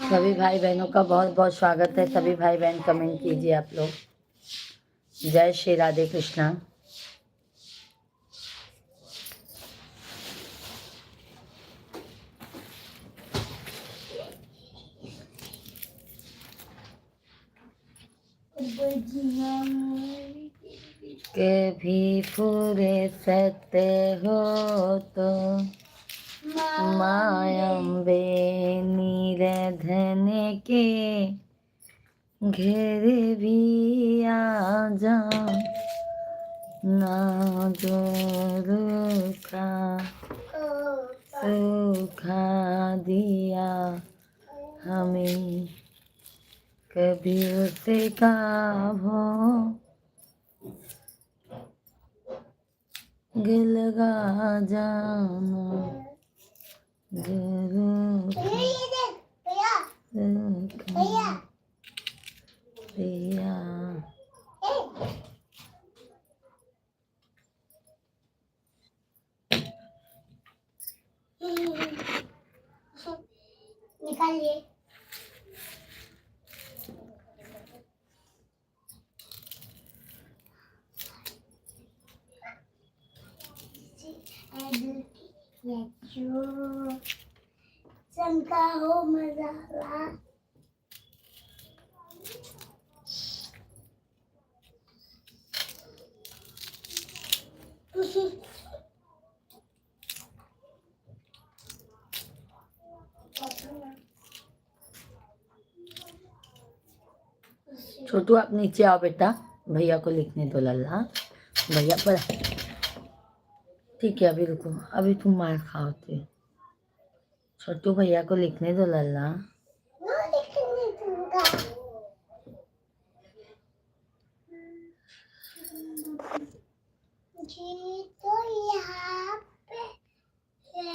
सभी भाई बहनों का बहुत बहुत स्वागत है। सभी भाई बहन कमेंट कीजिए आप लोग। जय श्री राधे कृष्णा। कभी फुर्सत हो तो मायम्बे नीरधन के घर भी आ जा, ना जो रुखा सूखा दिया हमें, कभी उसे का हो गिल लगा जाना जरूर दिया। निकालिए। शंका हो मजाला। छोटू आप नीचे आओ बेटा, भैया को लिखने दो। लल्ला भैया पर ठीक है, अभी रुको, अभी तुम मार खाओ। छोटू भैया को लिखने दो लल्ला। जी तो यहाँ पे है।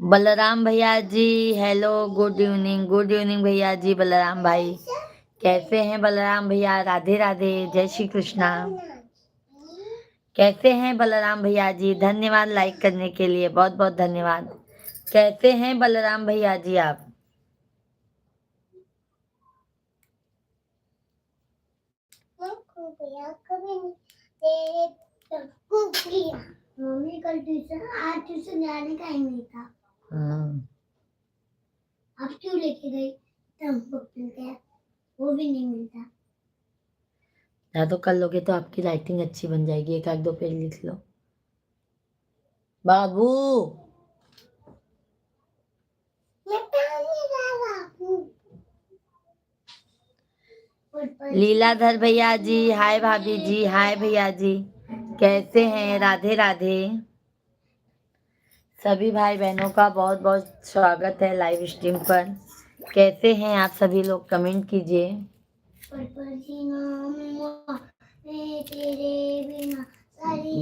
बलराम भैया जी हेलो, गुड इवनिंग भैया जी। बलराम भाई कैसे हैं? बलराम भैया राधे राधे, जय श्री कृष्णा। कैसे हैं बलराम भैया जी? धन्यवाद लाइक करने के लिए, बहुत बहुत धन्यवाद। कैसे हैं बलराम भैया जी आप? मम्मी कल ट्यूशन, आज ट्यूशन जाने का ही नहीं था। अब क्यों लेके गई? बुक मिलते हैं, वो भी नहीं मिलता। या तो कर लोगे तो आपकी राइटिंग अच्छी बन जाएगी। एक आध दो पेज लिख लो बाबू। मैं पानी डाला हूँ। लीलाधर भैया जी हाय, भाभी जी हाय, भैया जी कैसे हैं? राधे राधे। सभी भाई बहनों का बहुत बहुत स्वागत है लाइव स्ट्रीम पर। कैसे हैं आप सभी लोग? कमेंट कीजिए।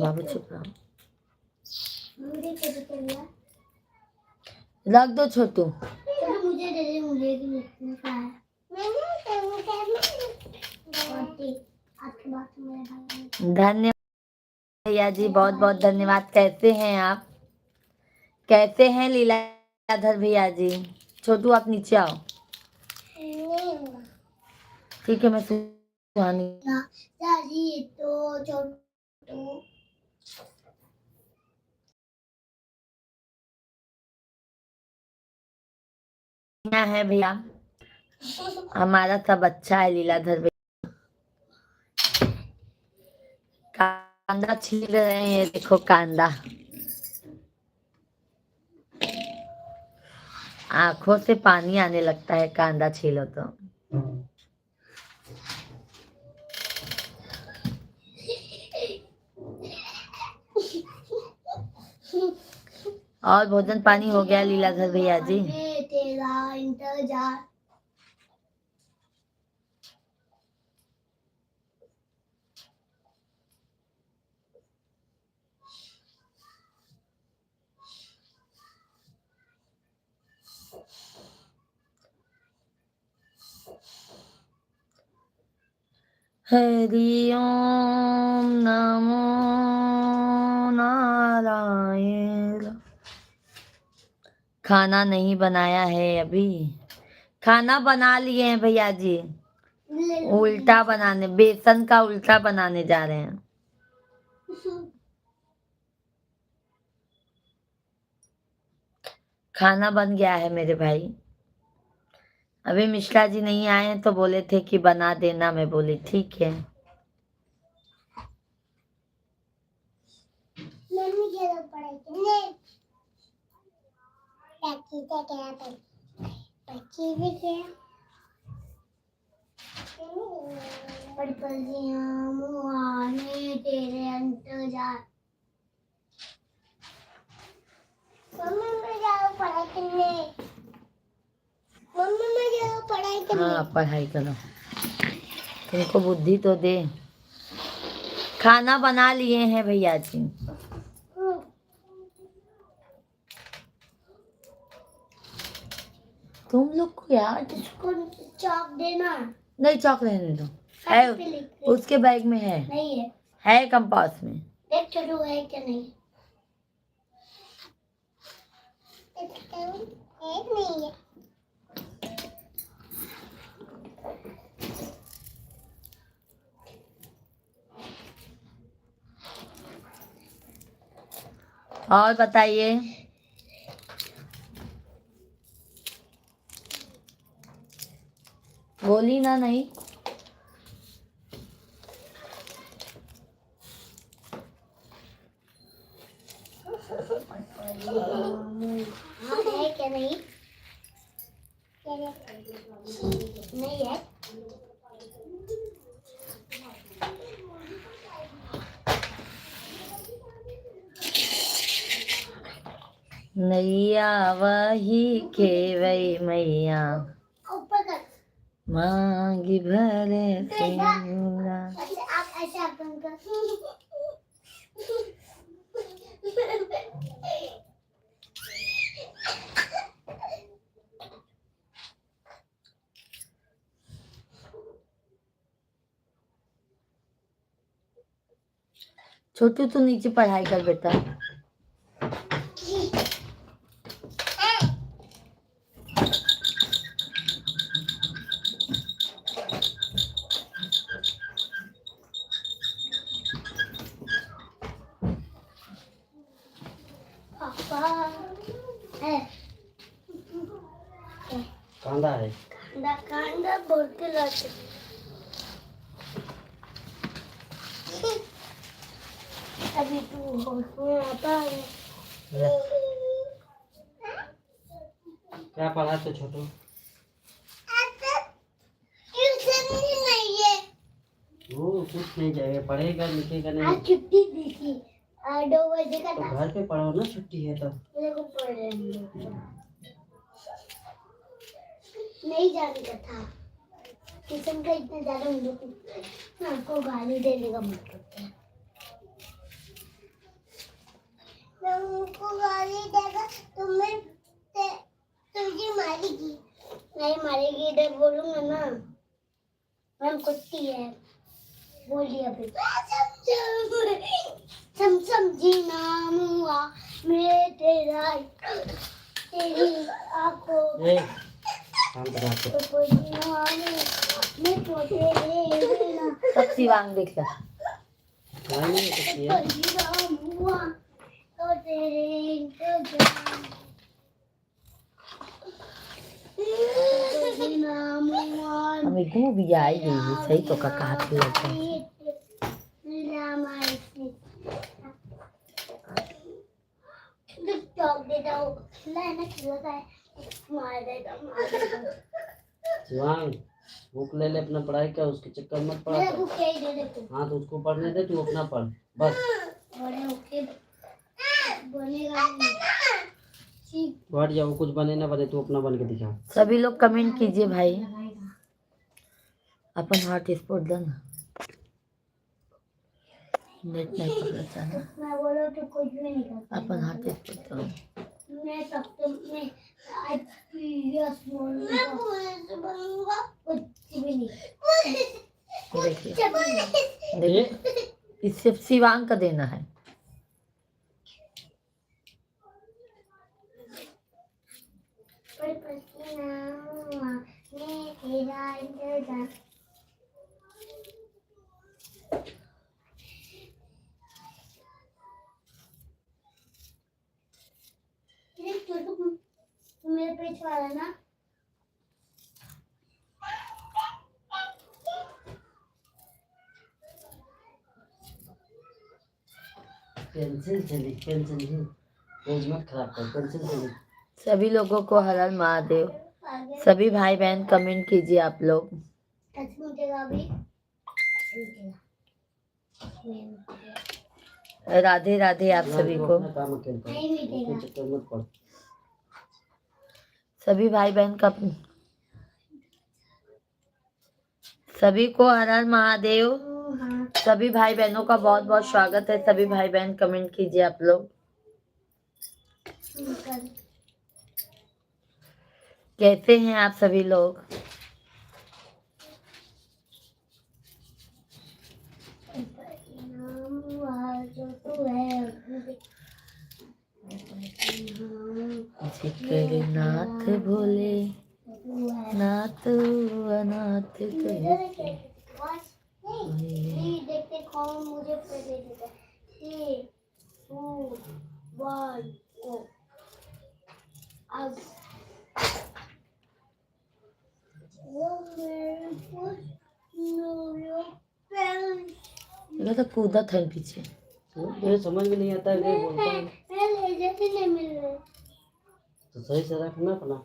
बाबू चुप रहो, रख दो छोटू। मुझे दे दे, मुझे भी लिखने का है। धन्यवाद भैया जी, बहुत बहुत धन्यवाद। कैसे हैं आप? कैसे हैं लीलाधर भैया जी? छोटू आप नीचे आओ। ठीक है, मैं सुहानी तो छोटू है भैया, हमारा सब अच्छा है। लीलाधर भैया कांदा छील रहे हैं, देखो कांदा। आंखों से पानी आने लगता है कांदा छीलो तो। और भोजन पानी हो गया लीलाधर भैया जी? तेरा इंतजार। हरि ओम नमो नारायण। खाना नहीं बनाया है अभी। खाना बना लिए हैं भैया जी। उल्टा बनाने, बेसन का उल्टा बनाने जा रहे हैं। खाना बन गया है मेरे भाई। अभी मिश्रा जी नहीं आए हैं तो बोले थे कि बना देना, मैं बोली ठीक है। मम्मी क्या पढ़ाई करने बाकी क्या क्या बच्ची भी क्या पढ़िया मुआने तेरे इंतजार मम्मी मैं जाओ पढ़ाई करने मम्मी मैं जाओ पढ़ाई करने। हाँ पढ़ाई करो, तुमको बुद्धि तो दे। खाना बना लिए हैं भैया जी। तुम लोग को यार इसको चॉक देना। नहीं, चौक रहने दो। है उसके बैग में नहीं है कंपास में। देख छोटू है क्या नहीं एक नहीं है। और बताइए। बोली ना नहीं। है क्या नहीं नहीं है। नैया वही खेवई मैया ऊपर कर मांगी भरे सिंगूरा। आप ऐसे आप बंद कर। छोटू तू नीचे पढ़ाई कर बेटा। पापा है कांदा है। कांदा बोल के लाते अभी तू होश में आता है। क्या पढ़ा तो छोटू? ट्यूशन नहीं है। वो कुछ नहीं जाएगा, पढ़ेगा लिखेगा आज नहीं। छुट्टी दी थी 2 बजे का तो था। घर पे पढ़ो ना, छुट्टी है तो। मेरे को पढ़ने दो। नहीं जाने का था ट्यूशन का, इतना ज्यादा हम लोग आपको गाली देने का मन करता है। तुमको गाली देगा तुम्हें तुझे मारेगी। नहीं मारेगी, इधर बोलूंगा ना मैम कुत्ती है बोल दिया फिर। समझी नाम हुआ मेरे तेरा तेरी आंखों ए, शांत रहो तो। तो कोई नाम मैं पोते देना सब शिवांग देख ला। पढ़ाई नहीं करती है। कोई नाम हुआ तो तेरे इंतजार कोई नाम हुआ हमें घू भी आई गई है, सही तो का कहा थी लड़का। चौक देता हूँ ना खिलाता है मार देगा। शिवांग, बुक ले ले अपना, पढ़ाई का उसके चक्कर मत पड़ा मेरा कर। बुक यही दे दे तू। हाँ तो उसको पढ़ने दे, तू अपना पढ़ बस। बड़े होके बनेगा नहीं। बढ़ जाओ, कुछ बने ना बने, तू अपना बन के दिखा। सभी लोग कमेंट कीजिए भाई। अपन हॉटस्पॉट दो ना, नेट नहीं पकड़ता ना। मैं बोलो तो कुछ भी नहीं करता। अपन हॉटस्पॉट दो। मैं सबसे मैं आज पीरियस बोलूंगा कुछ भी नहीं। देखिए चल देखिए, इससे शिवांग का देना है। पर पसीना हुआ मैं तेरा इंतजार। ये छोटू मेरे पेट वाला ना। पेंसिल से लिख, पेंसिल से पेज मत खराब कर, पेंसिल से लिख। सभी लोगों को हर हर महादेव। सभी भाई बहन कमेंट कीजिए आप लोग। टच मुझेगा अभी, मुझेगा। राधे राधे आप सभी को। अपना काम अकेले कर, नहीं मिटेगा। उसके चक्कर मत पड़। सभी भाई बहन का सभी को हर हर महादेव। हाँ सभी भाई बहनों का बहुत बहुत स्वागत है। सभी भाई बहन कमेंट कीजिए आप लोग। कर। कैसे हैं आप सभी लोग? नाम हुआ जो तू है जिक्र नाथ भोले तू है। नाथ अनाथ करते। देखते कौन मुझे पहले देता। 3 2 1 गो। अब वो मेरे को नो पेन ये तो कूदा था पीछे। मुझे समझ में नहीं आता है, मैं बोलता हूँ ले जैसे नहीं मिल रहे। तो सही से रखना अपना।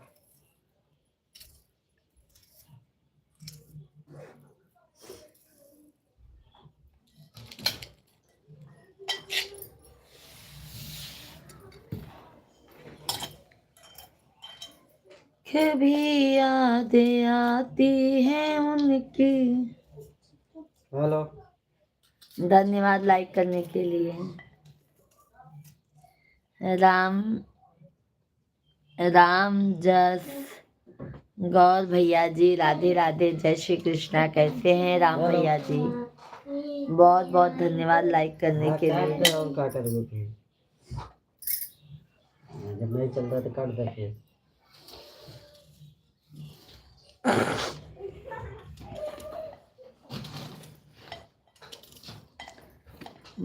कभी यादें आती हैं उनकी। हेलो, धन्यवाद लाइक करने के लिए। राम राम जस गौर भैया जी राधे राधे, जय श्री कृष्णा। कैसे हैं राम भैया जी? बहुत बहुत धन्यवाद लाइक करने हाँ, के काट लिए। दे और काट दे फिर। जब नहीं चल रहा तो काट दे फिर।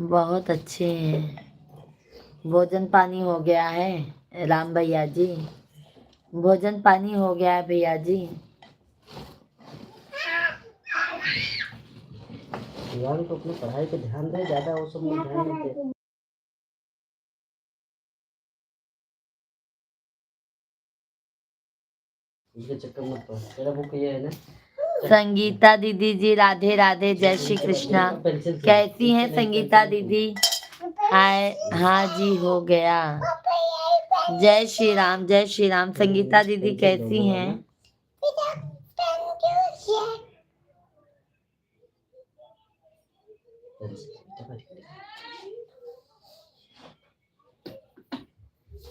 बहुत अच्छे हैं। भोजन पानी हो गया है राम भैया जी? भोजन पानी हो गया है भैया जी? यार को अपनी पढ़ाई पे ध्यान दे, ज्यादा वो सब में ध्यान नहीं दे। उसके चक्कर मत पड़। तेरा बुक ये है ना? संगीता दीदी जी राधे राधे, जय श्री कृष्णा। कैसी हैं संगीता दीदी? हाय, हाँ जी हो गया। जय श्री राम, जय श्री राम। संगीता दीदी कैसी हैं?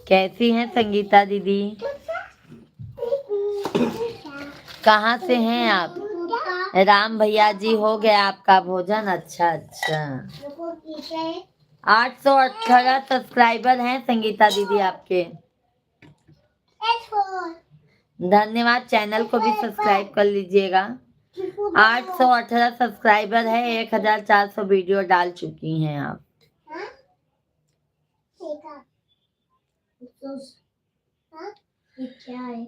कैसी हैं संगीता दीदी? कहाँ से हैं आप? राम भैया जी हो गया आपका भोजन? अच्छा अच्छा। 818 सब्सक्राइबर हैं संगीता दीदी आपके। धन्यवाद, चैनल को भी सब्सक्राइब कर लीजिएगा। 818 सब्सक्राइबर है, 1400 वीडियो डाल चुकी हैं आप। ये क्या है?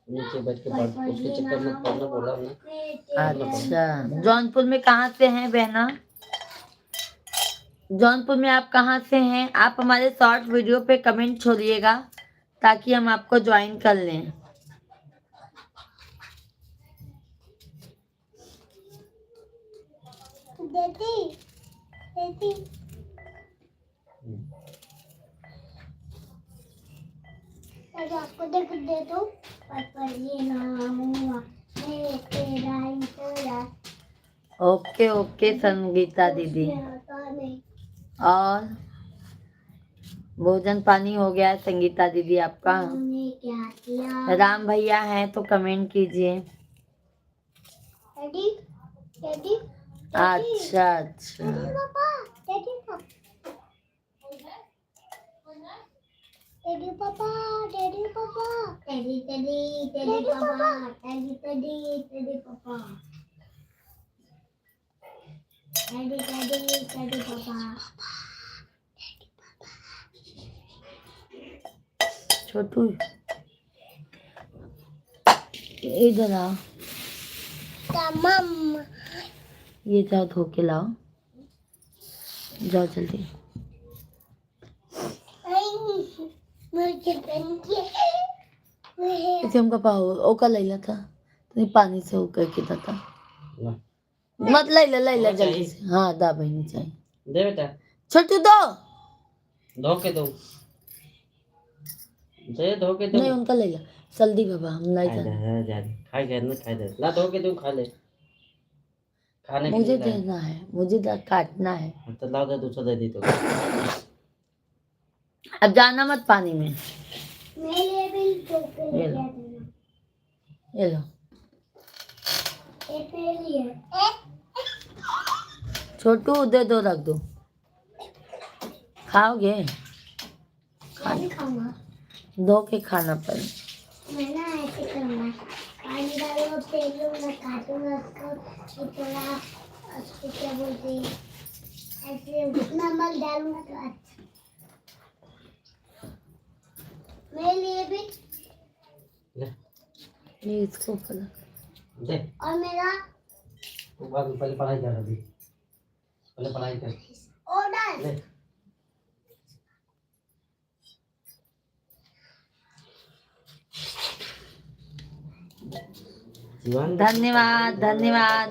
नीचे बैठ के पढ़, उसके चक्कर में पढ़ना बोला ना। अच्छा, जौनपुर में कहाँ से हैं बहना? जौनपुर में आप कहाँ से हैं? आप हमारे शॉर्ट वीडियो पे कमेंट छोड़िएगा ताकि हम आपको ज्वाइन कर लें। देती देती आपको देख दे दो। पर ये नाम हुआ मैं तेरा इंतजार। ओके ओके संगीता दीदी। और भोजन पानी हो गया है संगीता दीदी आपका? हमने क्या किया? राम भैया हैं तो कमेंट कीजिए। डैडी डैडी अच्छा अच्छा। पापा डैडी टेडी पापा, टेडी पापा, टेडी टेडी टेडी पापा, टेडी टेडी टेडी पापा, टेडी टेडी टेडी पापा। छोटू इधर आओ, तमाम ये जाओ धो के लाओ, जाओ जल्दी। मुझे पेन के इसे हमका पाओ ओका लैला था तो पानी से ओकर के था ला मत लैला लैला और जल्दी चाहिए? से। हाँ दा बहनी चाहिए। दे बेटा, छोटू दो, धो के दो, दे धो के दो। नहीं उनका लैला जल्दी बाबा, हम नहीं खाए जाना। दे जा, खाए गए ना, खाए दे ला, धो के दो, खा ले, खाने के मुझे लिए लाए। देना है, मुझे काटना है। तो ला दे, दूसरा दे दी तो। अब जाना मत पानी में। मेरे भी चॉकलेट ये लो। ये लो एक मेरे लिए छोटू, दे दो, रख दो, खाओगे? मैं नहीं खाऊंगा। धो के खाना पड़े। मैं ना ऐसे करूंगा, पानी डालूंगा, तेल लूंगा, काटूंगा उसको, थोड़ा उसको क्या बोलते हैं, ऐसे नमक डालूंगा तो अच्छा। मेरे लिए भी ले ये इसको पला। दे, और मेरा तू बाद में पहले पढ़ाई कर, अभी पहले पढ़ाई कर। ऑर्डर। ले जीवन, धन्यवाद, धन्यवाद,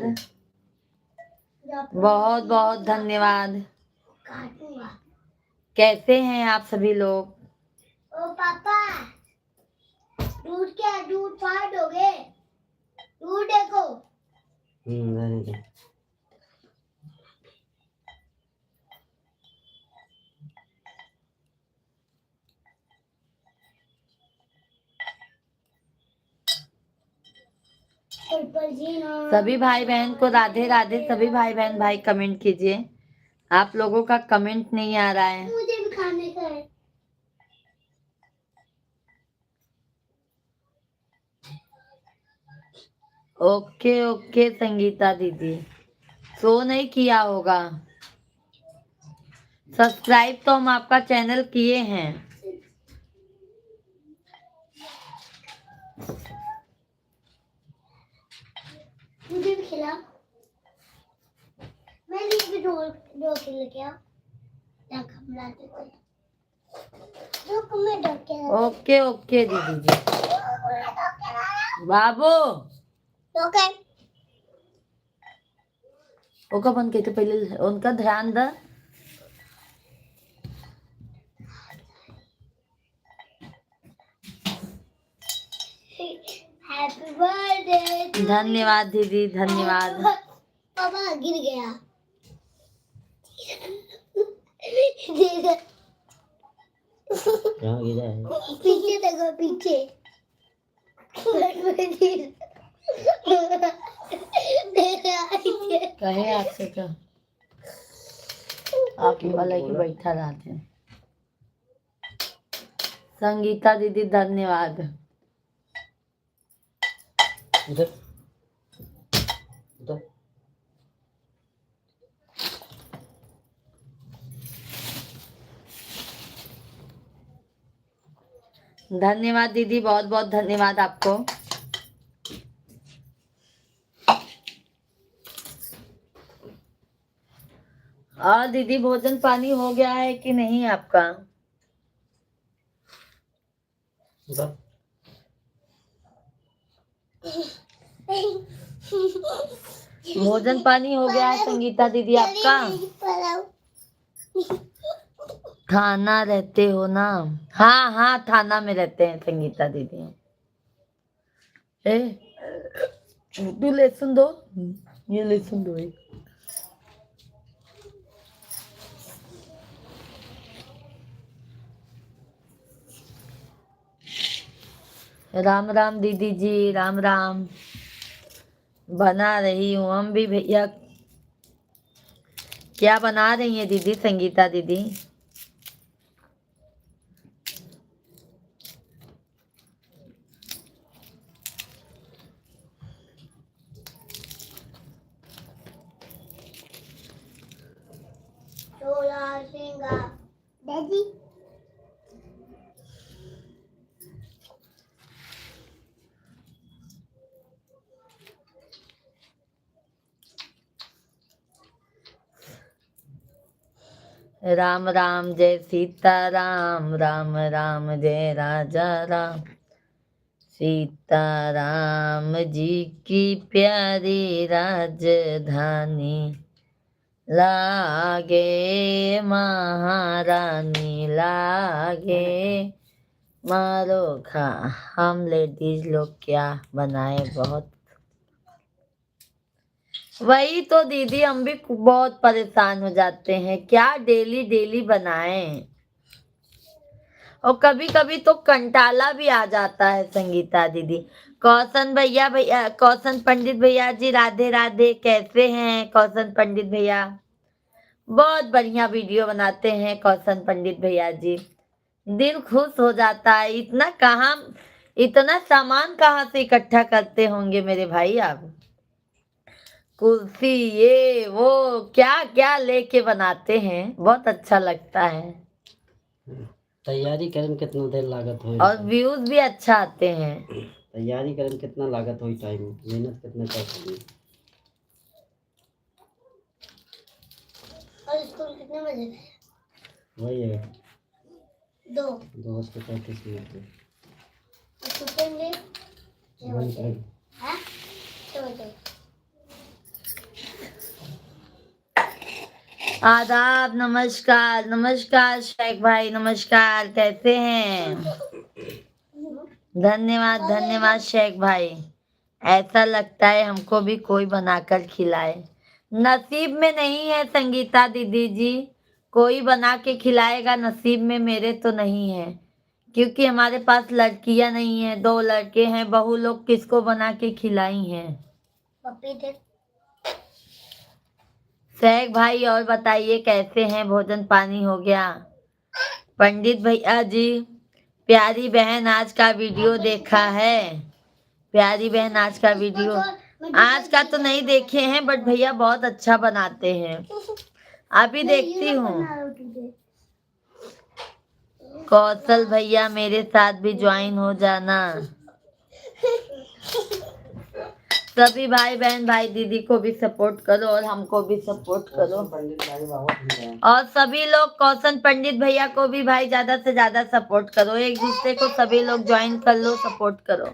बहुत बहुत धन्यवाद। काटूंगा। कैसे हैं आप सभी लोग? ओ पापा, दूध क्या, दूध फाड़ दोगे? दूध देखो। रहने दे। ऊपर जी ना। सभी भाई बहन को राधे राधे। सभी भाई बहन भाई कमेंट कीजिए, आप लोगों का कमेंट नहीं आ रहा है। मुझे भी खाने का है। ओके ओके संगीता दीदी, सो नहीं किया होगा। सब्सक्राइब तो हम आपका चैनल किए हैं। मुझे भी खिला। मैं लिए भी दो खिला क्या? क्या कमला देते? दो मैं डर के ओके ओके दीदी जी। बाबू ओके। ओका बंद कहते पहले उनका ध्यान द। Happy birthday. धन्यवाद दीदी, धन्यवाद। पापा गिर गया। कहाँ गिरा है? पीछे देखो, पीछे। कहे आपसे क्या, आप वाला की बैठा रहते हैं। संगीता दीदी धन्यवाद। उधर उधर धन्यवाद दीदी, बहुत बहुत धन्यवाद आपको। और दीदी भोजन पानी हो गया है कि नहीं आपका? उधर भोजन पानी हो गया है संगीता दीदी आपका? थाना रहते हो ना? हाँ हाँ, थाना में रहते हैं संगीता दीदी। ए छोटू लेसन दो, ये लेसन दो एक। राम राम दीदी जी, राम राम। बना रही हूँ हम भी भैया। क्या बना रही है दीदी संगीता दीदी? सोलह सिंगार दादी राम राम जय सीता राम, राम राम जय राजा राम। सीता राम जी की प्यारी राजधानी, लागे महारानी लागे। मारो खा हम लेडीज लोग क्या बनाए बहुत। वही तो दीदी, हम भी बहुत परेशान हो जाते हैं, क्या डेली डेली बनाएं। और कभी कभी तो कंटाला भी आ जाता है संगीता दीदी। कौशन पंडित भैया जी राधे राधे, कैसे हैं कौशन पंडित भैया? बहुत बढ़िया वीडियो बनाते हैं कौशन पंडित भैया जी, दिल खुश हो जाता है। इतना सामान कहाँ से इकट्ठा करते होंगे मेरे भाई आप? कुर्सी ये वो क्या क्या लेके बनाते हैं, बहुत अच्छा लगता है। तैयारी करे में कितना देर लागत हो? और व्यूज भी अच्छा आते हैं। तैयारी करे में कितना लागत हो, टाइम मेहनत कितना करते हैं? और स्कूल कितने बजे? वही है 2:35 पे छूटेंगे वही टाइम। हाँ 6 बजे। आदाब, नमस्कार नमस्कार शेख भाई, नमस्कार, कैसे हैं? धन्यवाद धन्यवाद शेख भाई। ऐसा लगता है हमको भी कोई बनाकर खिलाए। नसीब में नहीं है संगीता दीदी जी, कोई बना के खिलाएगा नसीब में मेरे तो नहीं है, क्योंकि हमारे पास लड़कियां नहीं है, 2 लड़के हैं, बहू लोग किसको बना के खिलाई हैं? पप्पी देख शेख भाई और बताइए कैसे हैं, भोजन पानी हो गया? पंडित भैया जी, प्यारी बहन आज का वीडियो देखा है? प्यारी बहन आज का वीडियो आज का तो नहीं देखे हैं, बट भैया बहुत अच्छा बनाते हैं, अभी देखती हूँ। कौशल भैया मेरे साथ भी ज्वाइन हो जाना। सभी भाई बहन भाई दीदी को भी सपोर्ट करो और हमको भी सपोर्ट करो। और सभी लोग कौशन पंडित भैया को भी भाई ज्यादा से ज्यादा सपोर्ट करो, एक दूसरे को सभी लोग ज्वाइन कर लो, सपोर्ट करो।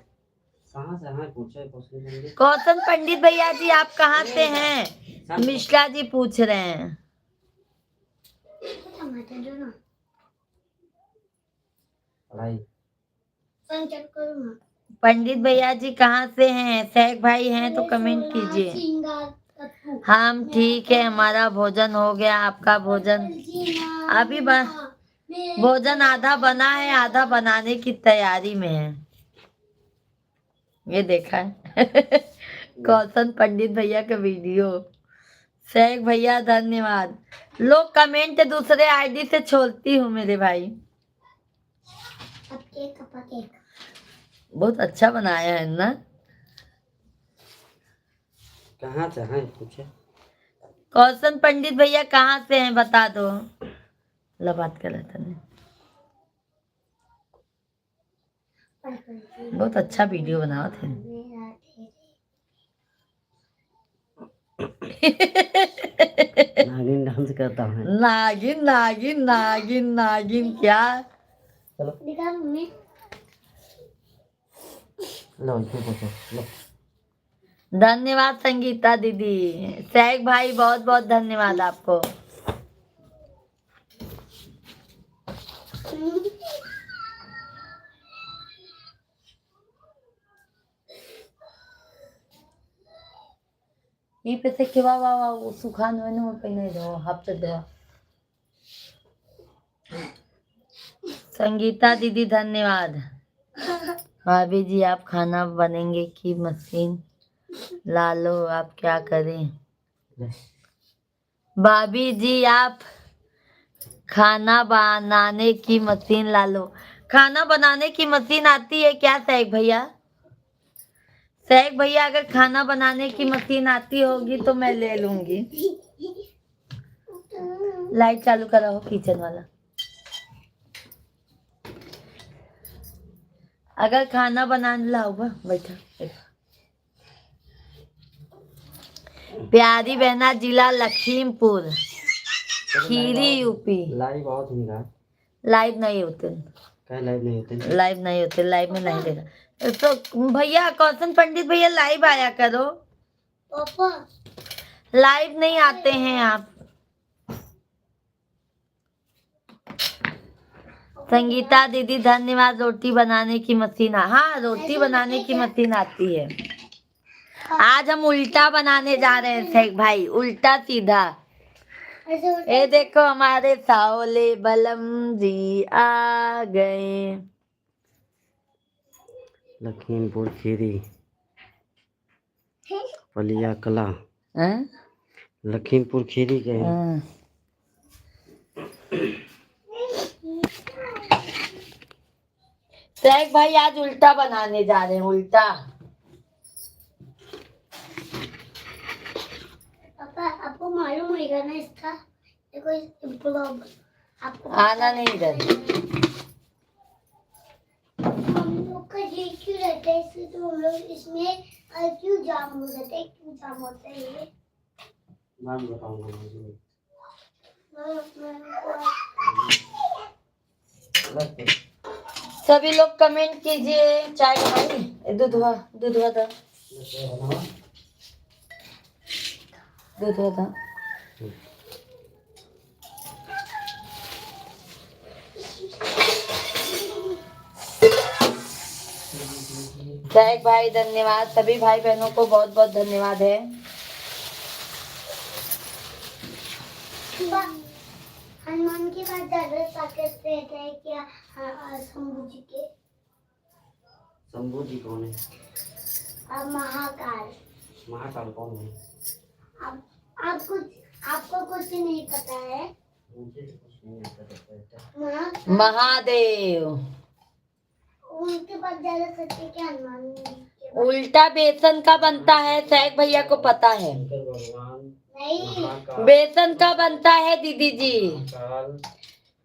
कहाँ से हैं पूछे कौशन पंडित भैया जी आप कहाँ से हैं? मिश्रा जी पूछ रहे हैं। टमाटर दो ना पढ़ाई। संचट करो ना। पंडित भैया जी कहाँ से हैं? शेख भाई हैं तो कमेंट कीजिए। हम ठीक है, हमारा भोजन हो गया, आपका भोजन अभी भोजन आधा बना है, आधा बनाने की तैयारी में है। ये देखा है कौशन पंडित भैया का वीडियो। शेख भैया धन्यवाद। लोग कमेंट दूसरे आईडी से छोड़ती हूँ मेरे भाई। बहुत अच्छा बनाया है ना? कहाँ से हैं पूछे? कौशन पंडित भैया कहाँ से हैं बता दो। ला बात कर रहा था, बहुत अच्छा वीडियो बनाओ थे। नागिन डांस करता हूँ। नागिन नागिन नागिन नागिन क्या? चलो निकाल मम्मी। लो इसको पूछो लो। धन्यवाद संगीता दीदी, शेख भाई बहुत बहुत धन्यवाद आपको। ये पैसे के वावा सुखान में न पहने दो हफ्ते दो। संगीता दीदी धन्यवाद। भाभी जी आप खाना बनेंगे की मशीन ला लो, आप क्या करें? भाभी जी आप खाना बनाने की मशीन ला लो। खाना बनाने की मशीन आती है क्या शेख भैया? शेख भैया अगर खाना बनाने की मशीन आती होगी तो मैं ले लूंगी। लाइट चालू कराओ किचन वाला। अगर खाना बनाने लाओगा बैठा। प्यारी बहना, जिला लखीमपुर खीरी यूपी। लाइव बहुत होगा। लाइव नहीं होते, क्या लाइव नहीं होते? लाइव नहीं होते, लाइव में नहीं देगा। तो भैया कौशन पंडित भैया लाइव आया करो। पापा लाइव नहीं आते हैं आप। संगीता दीदी धन्यवाद। रोटी बनाने की मशीन, हाँ रोटी बनाने की मशीन आती है। आज हम उल्टा बनाने जा रहे हैं शेख भाई, उल्टा सीधा। ऐसे होता ये देखो हमारे सावले बलम जी आ गए। लखीमपुर खीरी पलिया कला। हैं? लखीमपुर खीरी के हैं। हाँ। शेख भाई आज उल्टा बनाने जा रहे हैं, उल्टा। पापा आपको मालूम होगा ना इसका, देखो इस ब्लॉग आपको आना नहीं इधर। हम लोग का ये क्यों रहता है, इसलिए तो हम लोग इसमें क्यों जाम हो जाता है, क्यों जाम होता है ये नाम बताऊंगा मुझे। सभी लोग कमेंट कीजिए। चाय बनाई, दूधवा दूधवा था, दूधवा था। शेख भाई धन्यवाद। सभी भाई बहनों को बहुत बहुत धन्यवाद है। हनुमान के पास ज्यादा ताकत रहता है क्या? शंभू जी के। शंभू जी कौन है? महाकाल। महाकाल कौन है? आपको कुछ नहीं पता है? मुझे तो कुछ नहीं आता। महादेव। उनके पास ज्यादा शक्ति क्या हनुमान के पास? उल्टा बेसन का बनता है, शेख भैया को पता है। शंकर भगवान नहीं, बेसन का बनता है दीदी जी। महाकाल।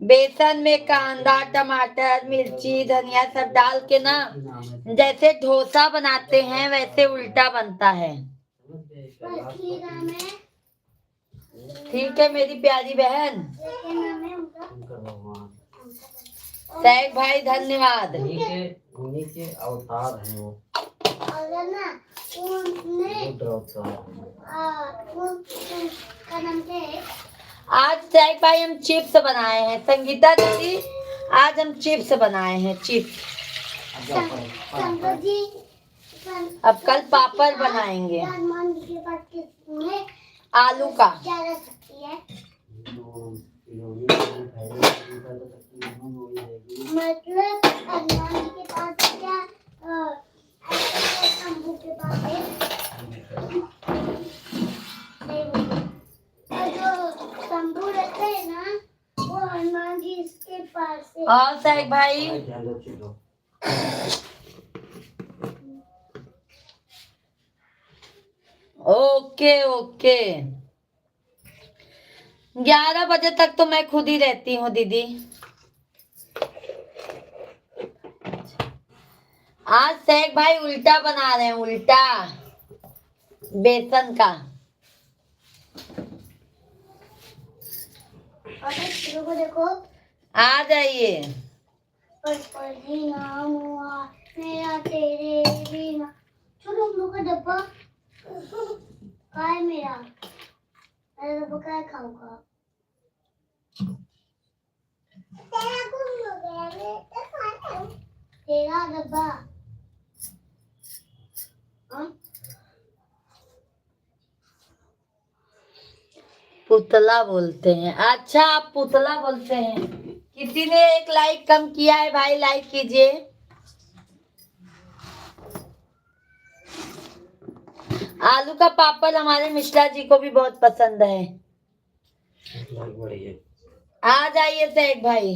बेसन में कांदा टमाटर मिर्ची धनिया सब डाल के ना, जैसे डोसा बनाते हैं वैसे उल्टा बनता है। असली नाम है, ठीक है मेरी प्यारी बहन। क्या नाम है उनका? शंकर भगवान शेख भाई धन्यवाद। उन्हीं के अवतार हैं वो। और ना उनने रुद्र अवतार। उनका नाम क्या है? आज शेख भाई हम चिप्स बनाए हैं। संगीता दीदी आज हम चिप्स बनाए हैं, चिप्स। शंकर जी अब कल पापड़ बनाएंगे। हनुमान जी के पास किसमें आलू का। ज्यादा शक्ति है? मतलब हनुमान जी के पास क्या शंभू के पास है? नहीं, और जो शंभू रहते हैं ना वो हनुमान जी के पास है। और शेख भाई ओके ओके। 11 बजे तक तो मैं खुद ही रहती हूँ दीदी। आज शेख भाई उल्टा बना रहे हैं, उल्टा बेसन का। और बच्चों को देखो, आ जाइए। पर जी नाम हुआ मेरा तेरे बिना। चलो हम लोग का डब्बा कहाँ है मेरा? मेरा डब्बा क्या खाऊंगा? तेरा गुम हो गया, तेरा डब्बा। पुतला बोलते हैं। अच्छा आप पुतला बोलते हैं। किसी ने एक लाइक कम किया है भाई, लाइक कीजिए। आलू का पापड़ हमारे मिश्रा जी को भी बहुत पसंद है। आ जाइए शेख भाई।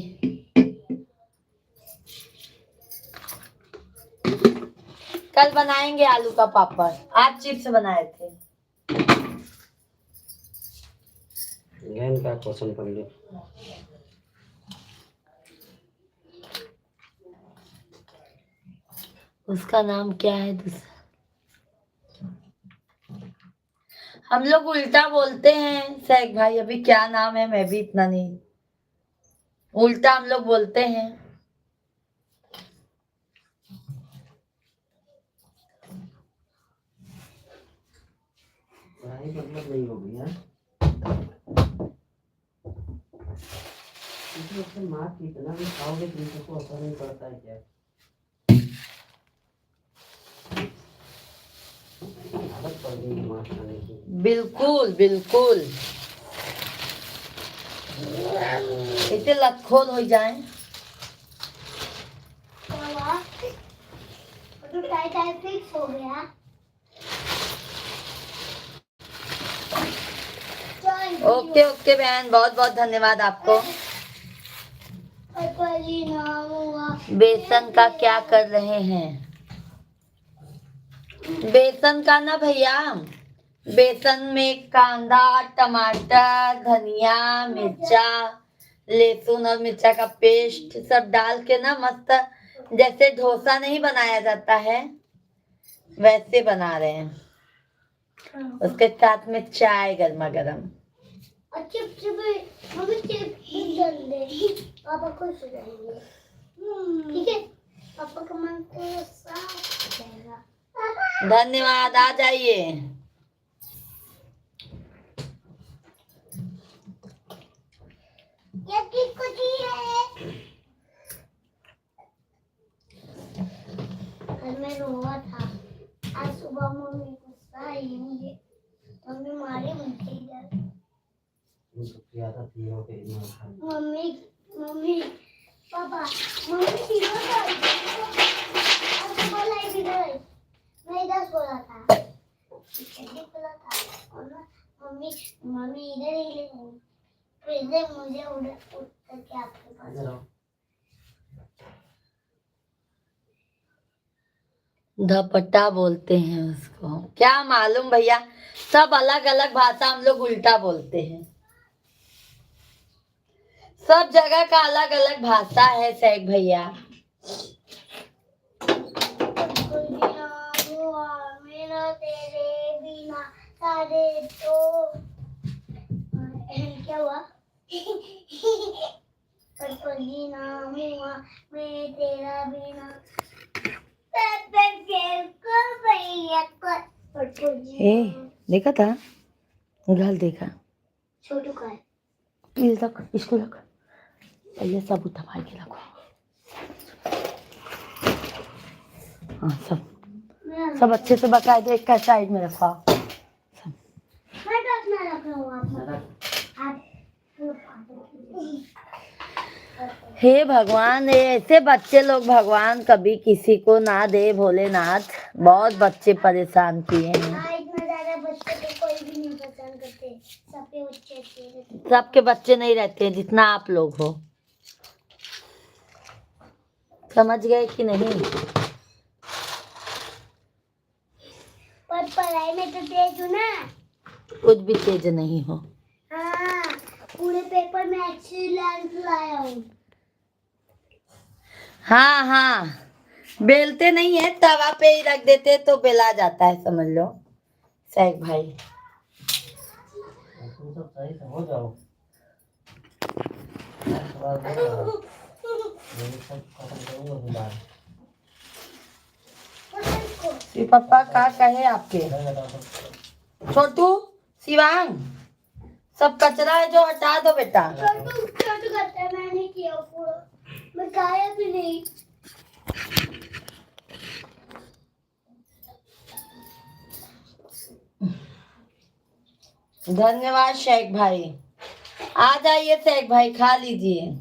कल बनाएंगे आलू का पापड़, आज चिप्स बनाए थे। गहन का क्वेश्चन पढ़ ली। उसका नाम क्या है दूसरा? हम लोग उल्टा बोलते हैं सैक भाई, अभी क्या नाम है मैं भी इतना नहीं, उल्टा हम लोग बोलते हैं। पढ़ाई मतलब नहीं हो गई है। इसमें मार्क कितना भी खाओगे तुमको को असर नहीं पड़ता है क्या? आदत पड़ गई है मार्क खाने की। बिल्कुल बिल्कुल, इतने लतखोर हो जाए। तो टाइट फिक्स हो गया। ओके ओके बहन, बहुत बहुत धन्यवाद आपको। बेसन का क्या कर रहे हैं? बेसन का ना भैया, बेसन में कांदा, टमाटर, धनिया, मिर्चा, लहसुन और मिर्चा का पेस्ट सब डाल के ना मस्त, जैसे डोसा नहीं बनाया जाता है वैसे बना रहे हैं। उसके साथ में चाय गर्मा गर्म। चिप्स भी, मम्मी चिप्स भी डाल दे, पापा खुश हो जाएंगे। ठीक है, पापा का मन तो साफ हो जाएगा। धन्यवाद, आ जाइए। ये कुछ ही है। कल मैं रोआ था, आज सुबह मम्मी गुस्सा आई मुझे, मम्मी मारे मुझे इधर। मम्मी मम्मी पापा मम्मी सीधा था, आज सुबह लाइट इधर आई, मैं इधर सोया था, खिड़की खुला था और ना मम्मी मम्मी इधर ही ले गई, फिर मुझे उठ करके आपके पास। धपट्टा बोलते हैं उसको, क्या मालूम भैया, सब अलग अलग भाषा हम लोग उल्टा बोलते हैं, सब जगह का अलग अलग भाषा है सैक भैया। मेरा तेरे बिना सारे तो क्या हुआ? नाम हुआ मैं तेरा बिना। ए देखा था, घर देखा, छोटू का है। ये रख, इसको रख, पहले सब उठा के रखो। हाँ सब अच्छे से बकायदे एक का साइड में रखा। मैं तो अपना रख रहा हूँ, आप हे भगवान, ऐसे बच्चे लोग भगवान कभी किसी को ना दे भोलेनाथ, बहुत बच्चे परेशान किए हैं। इतना ज्यादा बच्चे तो कोई भी नहीं पसंद करते, सबके बच्चे अच्छे रहते हैं। सबके बच्चे नहीं रहते हैं जितना आप लोग हो, समझ गए कि नहीं? पर पढ़ाई में तो तेज हूँ ना। कुछ भी तेज नहीं हो। हाँ, पूरे पेपर में एक्सीलेंट लाया हूँ। हाँ हाँ, बेलते नहीं है, तवा पे ही रख देते तो बेला जाता है, समझ लो सैक भाई। तुम सब सही से हो जाओ। पापा का कहे आपके छोटू शिवांग, सब कचरा है जो हटा दो बेटा। छोटू करता है, मैंने किया पूरा, मैं खाया भी नहीं। धन्यवाद शेख भाई, आ जाइए शेख भाई, खा लीजिए।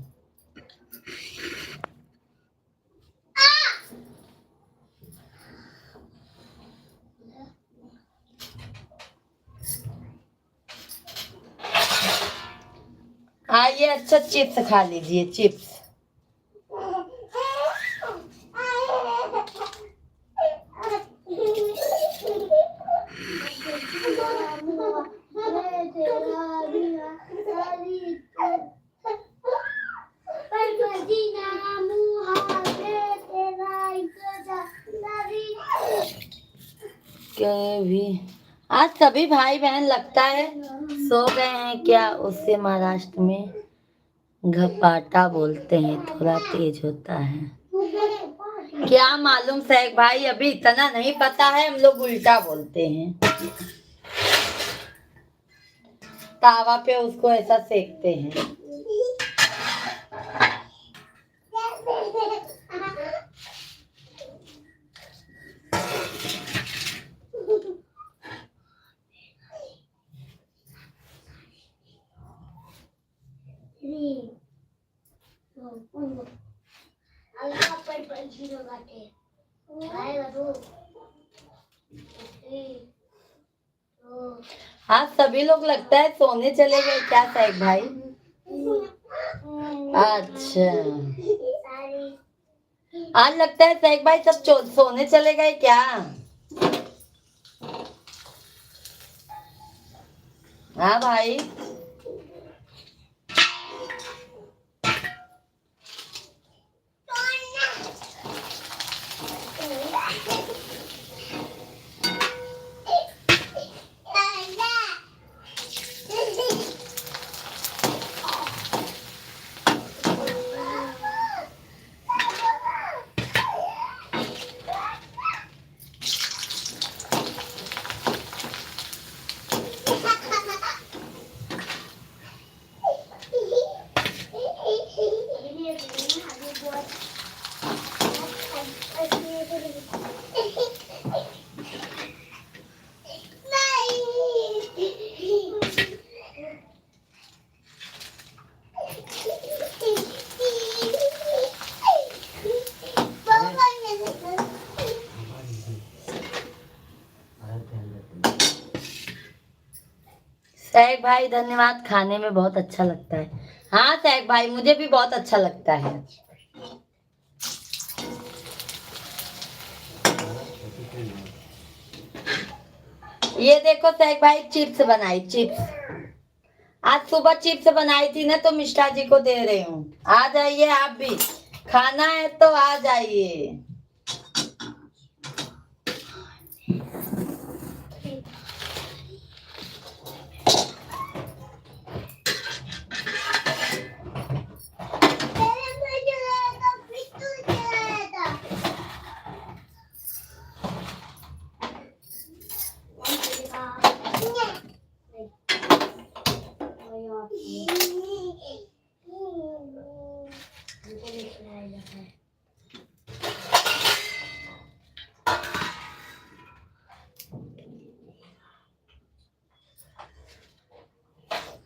आइए, अच्छा चिप्स खा लीजिए, चिप्स। आज सभी भाई बहन लगता है सो गए हैं क्या। उससे महाराष्ट्र में घपाटा बोलते हैं, थोड़ा तेज होता है। क्या मालूम शेख भाई, अभी इतना नहीं पता है, हम लोग उल्टा बोलते हैं। तावा पे उसको ऐसा सेकते हैं। हाँ सभी लोग लगता है सोने चले गए क्या शेख भाई। अच्छा, आज लगता है शेख भाई सब सोने चले गए क्या। हाँ भाई, शेख भाई धन्यवाद, खाने में बहुत अच्छा लगता है। हाँ शेख भाई, मुझे भी बहुत अच्छा लगता है। ये देखो शेख भाई, चिप्स बनाई, चिप्स आज सुबह चिप्स बनाई थी ना, तो मिष्टा जी को दे रही हूँ। आ जाइए आप भी, खाना है तो आ जाइए।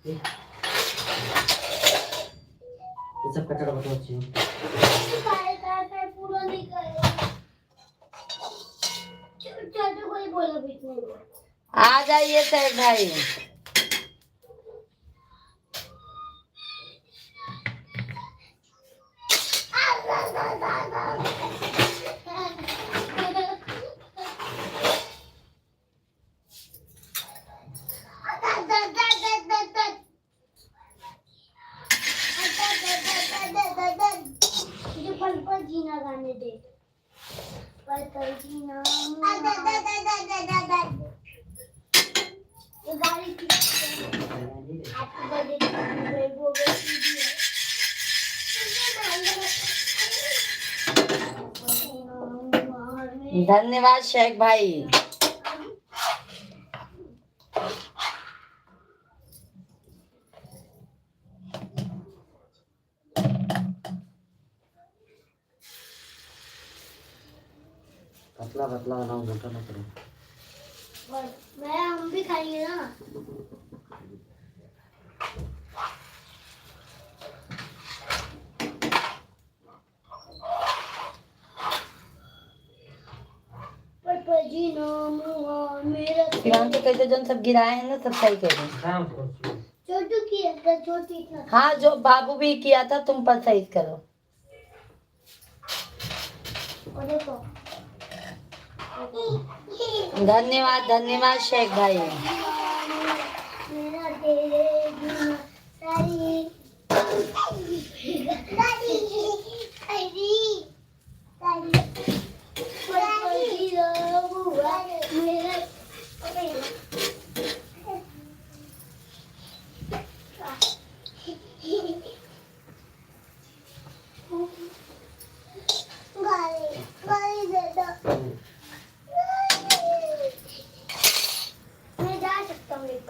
ये सब कचरा बताओ अच्छी आ जाइए शेख भाई। जीना गाने दे पर जीना ये गाड़ी की हैप्पी बर्थडे वो धन्यवाद शेख भाई। पतला पतला बनाओ, मोटा ना करो। मैं हम भी खाएंगे ना। शिवान तो कहते जन सब गिराए हैं ना, सब सही कह रहे काम करो। छोटू किया था, छोटी था। हाँ जो बाबू भी किया था, तुम पर सही करो। और देखो धन्यवाद धन्यवाद शेख भाई। मेरा तेरे बिना सारी मेरा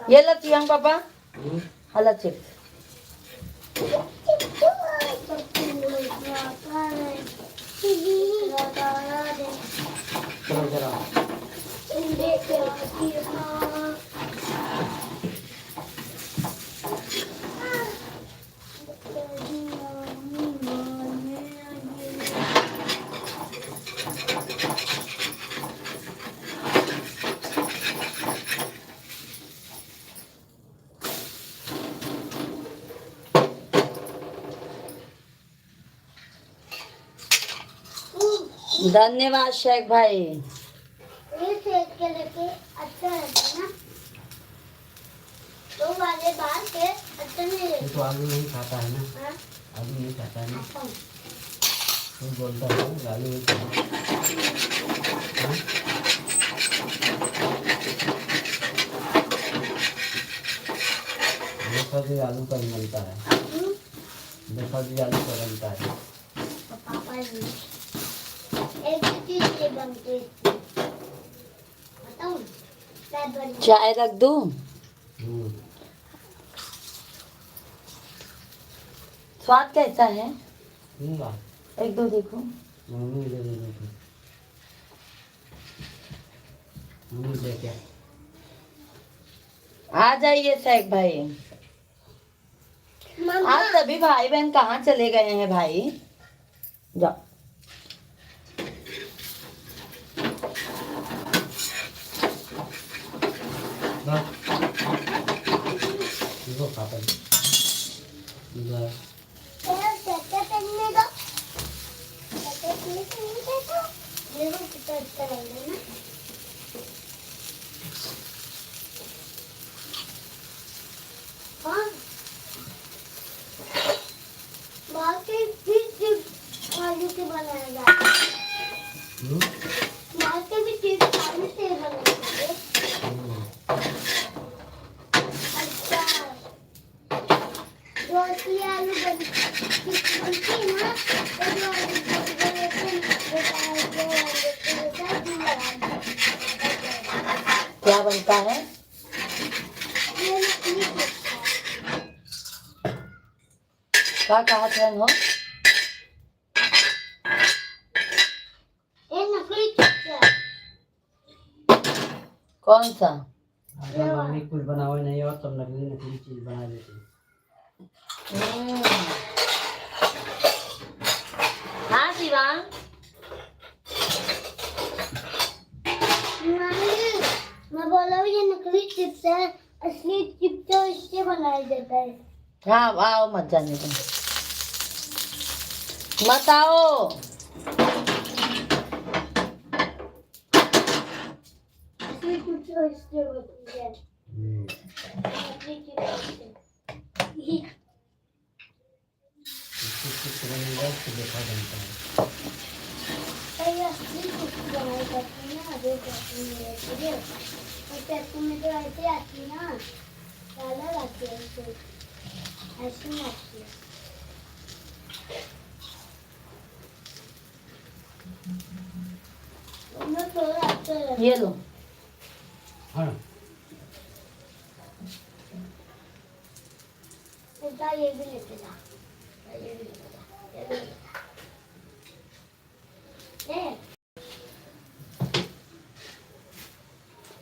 ये लो चियांग पापा, हम्म, हाला चिप्स। चलो इधर आओ। धन्यवाद शेख भाई। ये सेक के लेके अच्छा रहता है ना, तो वाले बाल के अच्छा नहीं ये रहता। तो आलू नहीं खाता है ना, हाँ? आलू नहीं खाता है ना, खाता हूँ। तू बोलता है ना, आलू नहीं खाता। हाँ? देखा भी आलू का ही बनता है, हम्म? देखा भी आलू का बनता है। और पापा जी एक ही चीज से बनते हैं। बताऊँ? क्या बनता? चाय रख दूं? हम्म, स्वाद कैसा है? दूंगा। एक दो देखो। मम्मी दे देगी, मम्मी दे क्या? आ जाइए शेख भाई। मम्मा आज सभी भाई बहन कहाँ चले गए हैं भाई? जाओ। बस इसको खाता है। इधर चट्टा पहनने दो। चट्टा पहनने दो। देखो कितना अच्छा लग रहा है ना। हाँ। बाकी भी चिप्स आलू के बनाए जाते हैं। बाकी भी चिप्स आलू से बनाए जाते हैं। अच्छा, जो असली आलू चिप्स बनती है ना, वो जो आलू क्या बनता है? ये नकली चिप्स है। क्या कहा चैन हो? ये नकली चिप्स है। कौन सा? अगर मम्मी कुछ बनावे नहीं और तब नकली नकली चीज बना देती। हाँ शिवांग। नहीं, मैं बोला हूँ ये नकली चिप्स है, असली चिप्स तो इससे बनाया जाता है। हाँ आओ, मत जाने दो, मत आओ। असली चिप्स तो इससे बनती है। नकली चिप्स से। इसको कुछ बनेगा तो देखा बनता है। तो ये असली चिप्स बनाई जाती है ना, जो चटनी में रहती है। और चटनी में तो ऐसे आती है ना, कलर आती है ऐसे, ऐसे नहीं आती है। मैं थोड़ा अच्छा लगता है। ये लो। हाँ बेटा ये भी लेके जा, ये भी लेके जा, ये भी लेके जा। ले।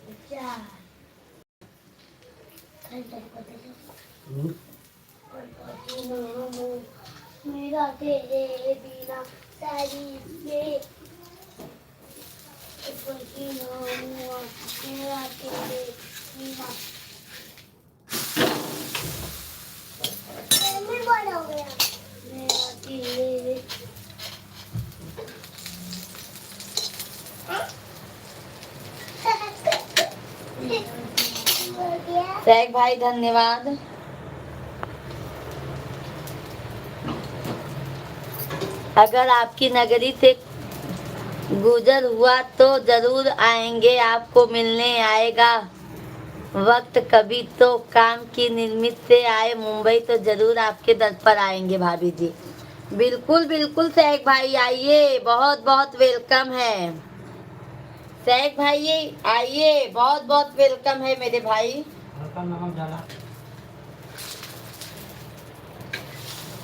अच्छा। कल तक को दे दो। मेरा तेरे बिना सारी में पसीना हुआ, मेरा तेरे बिना। मैं बड़ा हो गया। मेरा तेरे शेख भाई धन्यवाद। अगर आपकी नगरी से गुजर हुआ तो जरूर आएंगे, आपको मिलने आएगा वक्त कभी तो, काम की निर्मित से आए मुंबई तो जरूर आपके दर पर आएंगे भाभी जी। बिल्कुल बिल्कुल शेख भाई आइए, बहुत बहुत वेलकम है। शेख भाई आइए, बहुत बहुत वेलकम है मेरे भाई। हल्का नमक डाला।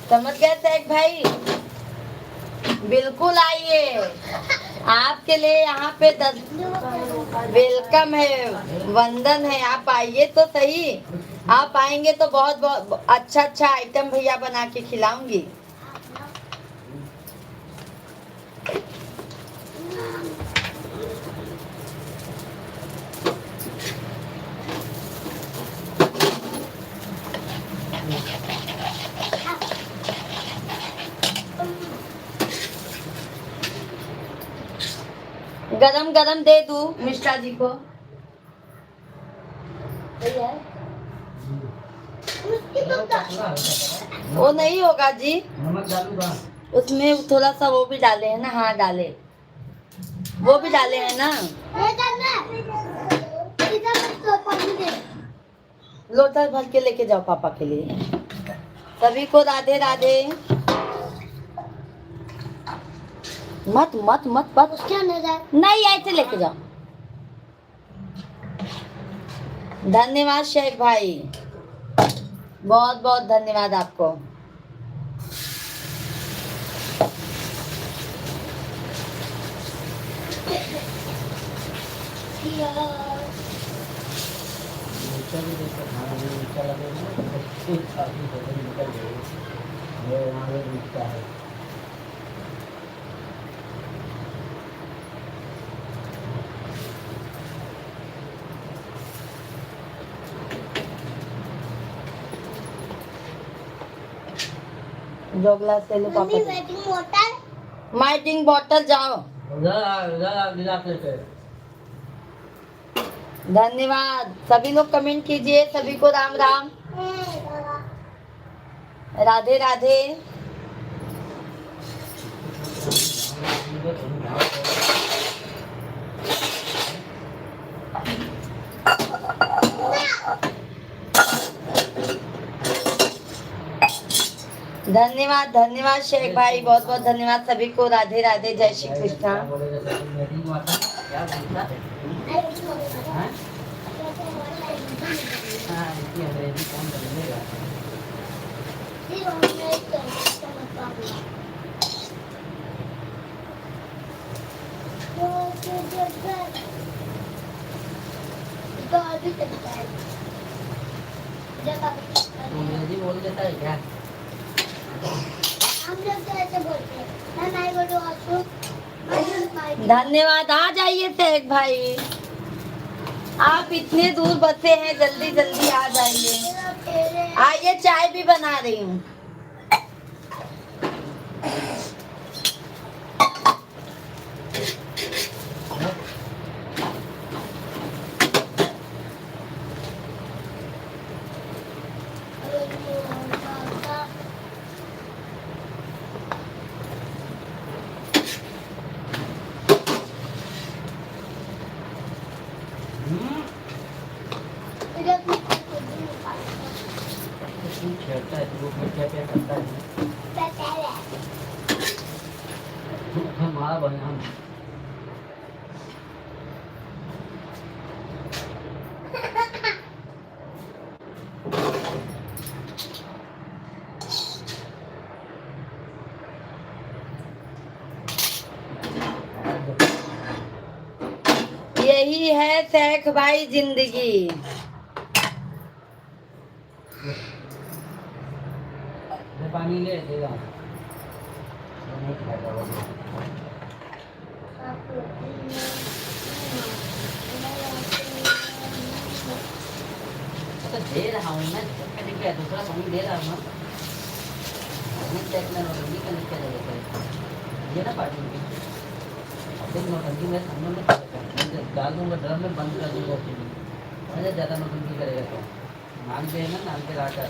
समझ गए शेख भाई? बिल्कुल आइए, आपके लिए यहाँ पे 10 वेलकम है, वंदन है। आप आइए तो सही। आप आएंगे तो बहुत बहुत अच्छा अच्छा आइटम भैया बना के खिलाऊंगी। गरम गरम दे दूं मिश्रा जी को? सही है? वो नहीं होगा जी, नमक डालूंगा। उसमें थोड़ा सा वो भी डाले हैं ना। हाँ डाले, वो भी डाले हैं ना। लोटा भर के लेके जाओ पापा के लिए। सभी को राधे राधे। मत मत मत मत, नहीं ऐसे लेके जाओ। धन्यवाद शेख भाई, बहुत बहुत धन्यवाद आपको। नीचे भी देखो, खाना भी नीचे लगेगा, काफी भोजन निकल जाएगी। ये वहाँ पे दिखता है। जो ग्लास ले लो पापा। माइटिंग बॉटल जाओ। उधर गिलास लेके। धन्यवाद। सभी लोग कमेंट कीजिए। सभी को राम राम, राधे राधे। धन्यवाद धन्यवाद शेख भाई, बहुत बहुत धन्यवाद सभी को। राधे राधे, जय श्री कृष्णा। क्या बोलता है? हाँ? हाँ, इसकी अंग्रेजी कौन बोलेगा? अंग्रेजी बोल देता है क्या? हम लोग तो ऐसे बोलते हैं। मैं बोलूँ अशोक। धन्यवाद। आ जाइए शेख भाई, आप इतने दूर बसे हैं, जल्दी जल्दी आ जाइए। आइए, चाय भी बना रही हूँ। छेड़ता है तो वो क्या क्या करता है? हमारा बना हम। यही है शेख भाई जिंदगी। पानी ले देगा। नहीं खाएगा वो। तो दे रहा हूँ मैं, क्या दूसरा पानी दे रहा हूँ। टेक्नोलॉजी कनेक्ट करेगा ये ना पार्टी में। अब नौटंकी में सामने में डाल दूंगा, ड्रम में बंद कर दूंगा। अरे ज़्यादा नौटंकी करेगा तो नाम पे है ना, नाम पे लाकर।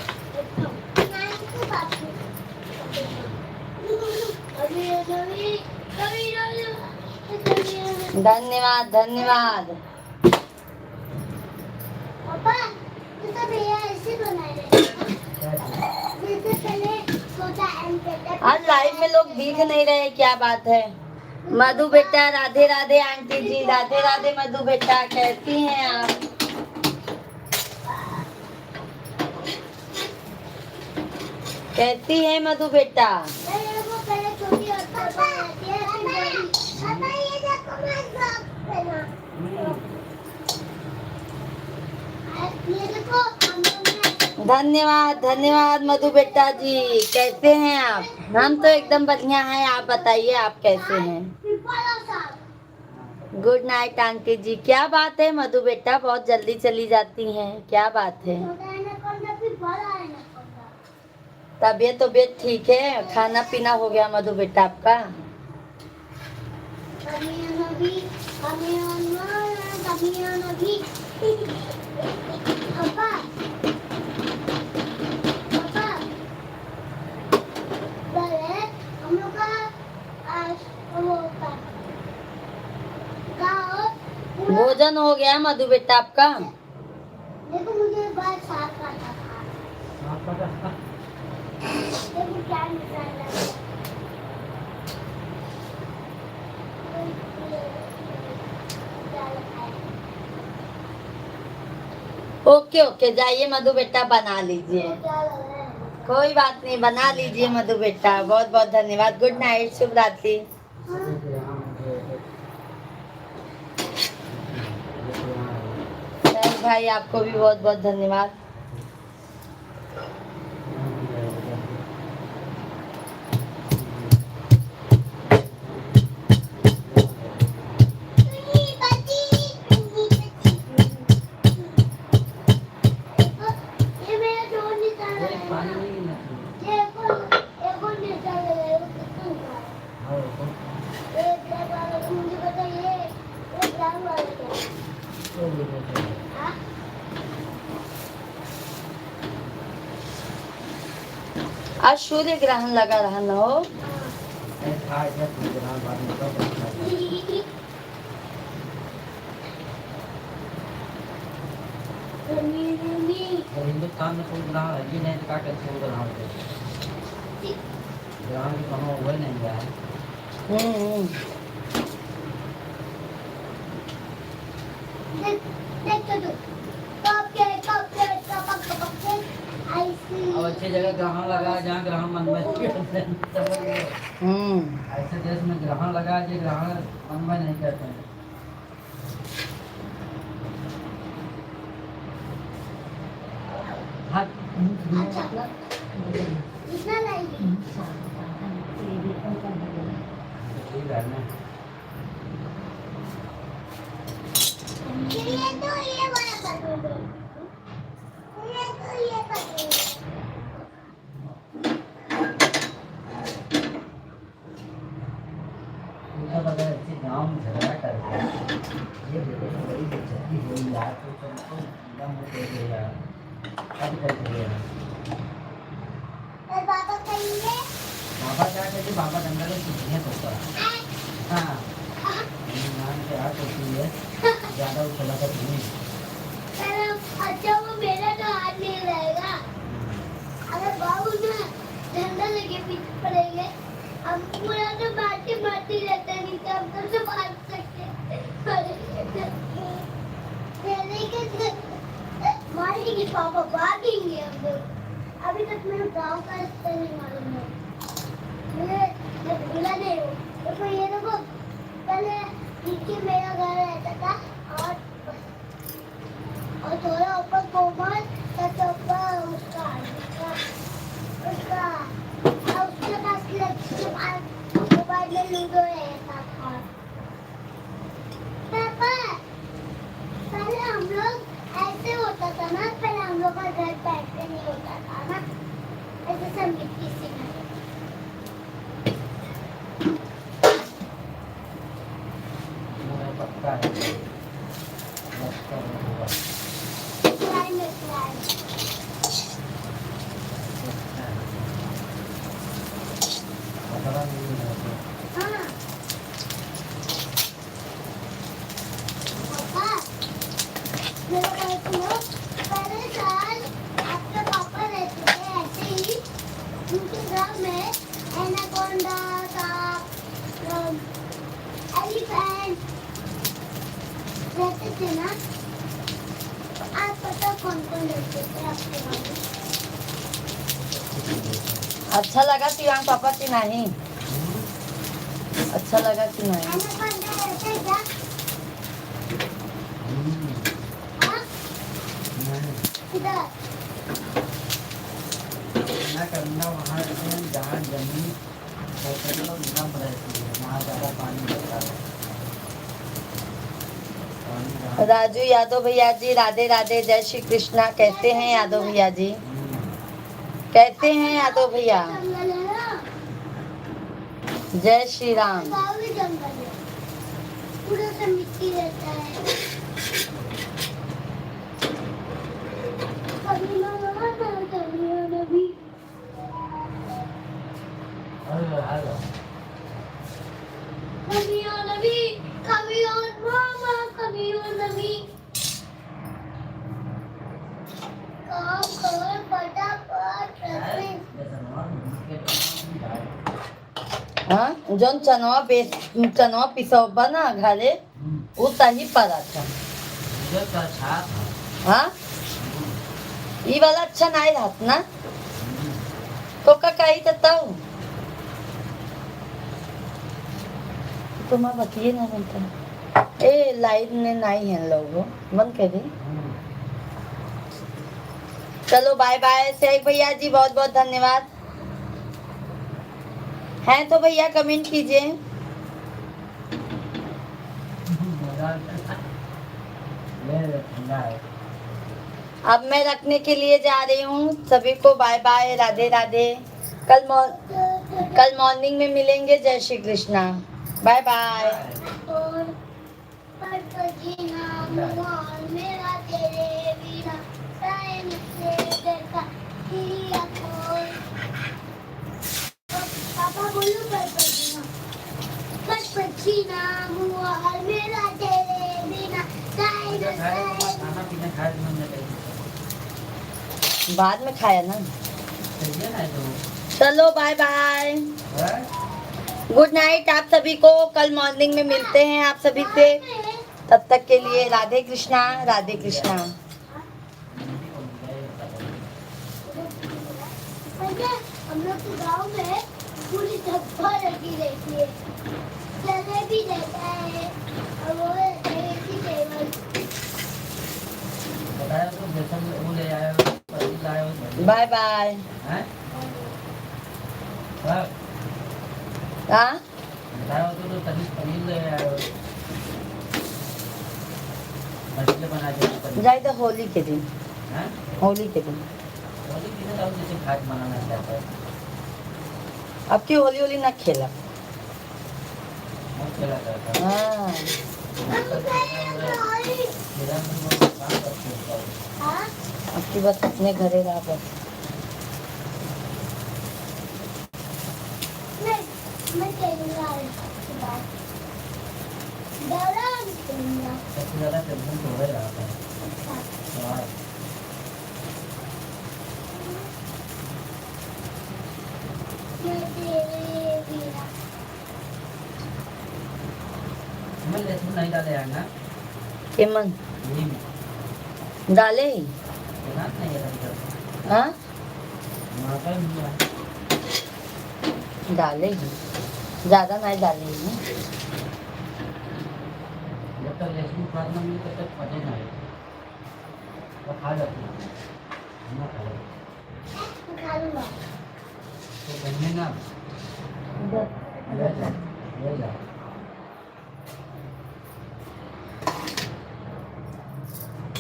धन्यवाद धन्यवाद। पापा तो भैया ऐसे बनाए जैसे पहले छोटा एम आज लाइव में लोग दिख नहीं रहे, क्या बात है? मधु बेटा राधे राधे। आंटी जी राधे राधे। मधु बेटा कैसी हैं आप? कैसी है मधु बेटा? पहले वो पहले छोटी और तब रहती है फिर बड़ी। पापा ये देखो मैं फ्रॉक पहना। ये देखो हमने धन्यवाद धन्यवाद मधु बेटा जी। कैसे हैं आप? हम तो एकदम बढ़िया हैं। आप बताइए आप कैसे हैं? पिपला साहब गुड नाइट आंटी जी। क्या बात है मधु बेटा, बहुत जल्दी चली जाती हैं, क्या बात है? छोटा है ना कौन फिर बड़ा है ना कौन। तबीयत ठीक है? खाना पीना हो गया मधु बेटा आपका? पापा पापा पहले हम लोग का आज वो होता गाँव पूरा भोजन हो गया मधु बेटा आपका? देखो मुझे बाल साफ करना था। देखो क्या निकाल रहा है। क्या लिखा है? ओके ओके, जाइए मधु बेटा बना लीजिए। क्या लग रहा है? कोई बात नहीं, बना लीजिए मधु बेटा। बहुत बहुत धन्यवाद। गुड नाइट, शुभ रात्रि। सर भाई आपको भी बहुत बहुत धन्यवाद। ये मेरा जोड़ निकाल रहा है पानी ना। नहीं गिरना चाहिए। एक और निकाल रहा है, वो कितना हुआ है? और एक ब्लैक वाला तो मुझे बताइए, एक ब्राउन वाला क्या है? तो भी बोलते हैं। हाँ? आज सूर्य ग्रहण लगा रहा न हो। था इधर कुछ ग्राम बाद में तो बनता है। और हिंदुस्तान में कोई ग्रहण है ही नहीं तो क्या करते हैं ग्रहण को? ग्रहण की कोनो हुआ ही नहीं गया है। हम्म। देख तो तू, कप के, ऐसी। अब अच्छी जगह ग्रहण लगा है जहाँ ग्रहण मन में समझ गए। ऐसे देश में ग्रहण लगा है जो ग्रहण मन में नहीं करते हैं। हाँ, अच्छा। कितना लाएगी? ठीक है ना। ये तो ये वाला कर दो। ये तो ये कर दो। उनका अगर अच्छे गाँव में झगड़ा करके ये बेटे को बड़ी बेइज्जती हुई यार तो तुमको दम हो गया अब कर दिया। और पापा कहेंगे बाबा क्या कहते बाबा जंगल में कुछ नहीं होता। हाँ नाम के आ होती है ज़्यादा उछला कर नहीं। अच्छा वो मेरा तो हाथ नहीं रहेगा। अगर बाबू ना झंडा लेके पीछे पड़ेंगे, हम पूरा तो मारते मारते रहते हैं, नहीं तो हम तो भाग सकते हैं। मारेंगे पापा, भागेंगे हम लोग। अभी तक मेरे गांव का रास्ता नहीं मालूम है। मुझे भूला नहीं हो। देखो ये देखो, पहले नीचे मेरा घर रहता था और थोड़ा ऊपर कोमल, उसका उसके पास मोबाइल में लूडो रहता था। पापा पहले हम लोग ऐसे होता था ना, पहले हम लोग का घर बैठते नहीं होता था ना, ऐसे सब मिट्टी से घर। मेरा पक्का है पक्का होगा। फ्राई में फ्राई। पता नहीं है हाँ पापा, मेरा कहती हो, पहले साल आपके पापा रहते थे ऐसे ही, उनके गाँव में एनाकोंडा, सांप, एलिफेंट रहते थे ना। तो आप पता कौन कौन रहते थे आपके गाँव में? अच्छा लगा शिवांग पापा की नहीं? अच्छा लगा कि नहीं? खाना बनता है ऐसे क्या? हाँ? इधर ना करना वहाँ रहते जहाँ जमीन नम रहती है, वहाँ ज़्यादा पानी रहता है। पानी जहाँ राजू यादव भैया जी राधे राधे, जय श्री कृष्णा। कैसे हैं यादव भैया जी? कैसे हैं यादव भैया? जंगल है ना, जय श्री राम। गाँव में जंगल है, पूरा सा मिट्टी रहता है। कभी ना भी हेलो कभी और मामा कभी और नबी काम कर फटाफट रखने। हाँ जोन चनवा पिसौबा ना घरे वो तही पराठा। मुझे तो अच्छा था। हाँ ये वाला अच्छा नहीं रहत ना तो का कही तताऊ तुम बतिए ना बनता ए लाइट ने नहीं है लोगों बंद कर दी। चलो बाय बाय। शेख भैया जी बहुत बहुत धन्यवाद। हैं तो भैया कमेंट कीजिए। ठंडा है। अब मैं रखने के लिए जा रही हूँ। सभी को बाय बाय, राधे राधे। कल मॉर्निंग में मिलेंगे। जय श्री कृष्णा। Bye bye. और पर जीना मुहाल मेरा तेरे बिना टाइम से देखा किया कोई। पापा बोलो पर जीना मुहाल मेरा तेरे बिना टाइम से। खाना पीना खाए तो हमने बाद में खाया ना। चाहिए ना तो चलो बाय बाय, है? गुड नाइट आप सभी को। कल मॉर्निंग में मिलते हैं आप सभी से। तब तक के लिए राधे कृष्णा, राधे कृष्णा। हम लोग के गांव में पूरी धब्बा लगी रहती है, चने भी रहता है और वो ऐसी टेबल। बताया तो जैसा वो ले आया पनीर लाया हो। Bye bye. हैं? हाँ? हाँ बताया तो पनीर ले आया हो। मछली बना के पनीर। जाए तो होली के दिन, हैं? होली के दिन। होली किसे जाओ जैसे खाट बनाना चाहता है। अब की होली होली ना खेला। वो खेला करता है। हाँ मेरा मन वो काम करता है। हाँ? अब की बस अपने घरे रहा बस। मैं खेलूंगा इसके बाद। डरा नहीं खेलूंगा। सबसे ज़्यादा टेंशन तो हो रहा था। हाँ। मैं तेरे बिना। मैं लहसुन नहीं डाले यार ना। केमन यही में डाले ही। बना नहीं है इधर। हाँ वहाँ पर नहीं है। डाले ही, ज्यादा नहीं डाले ही ना। जब तक लहसुन स्वाद न मिले तब तक पचे नहीं। तो खा जाती है। ना खा जाती। मैं खा लूंगा। तो बनने ना ले जा ले जा।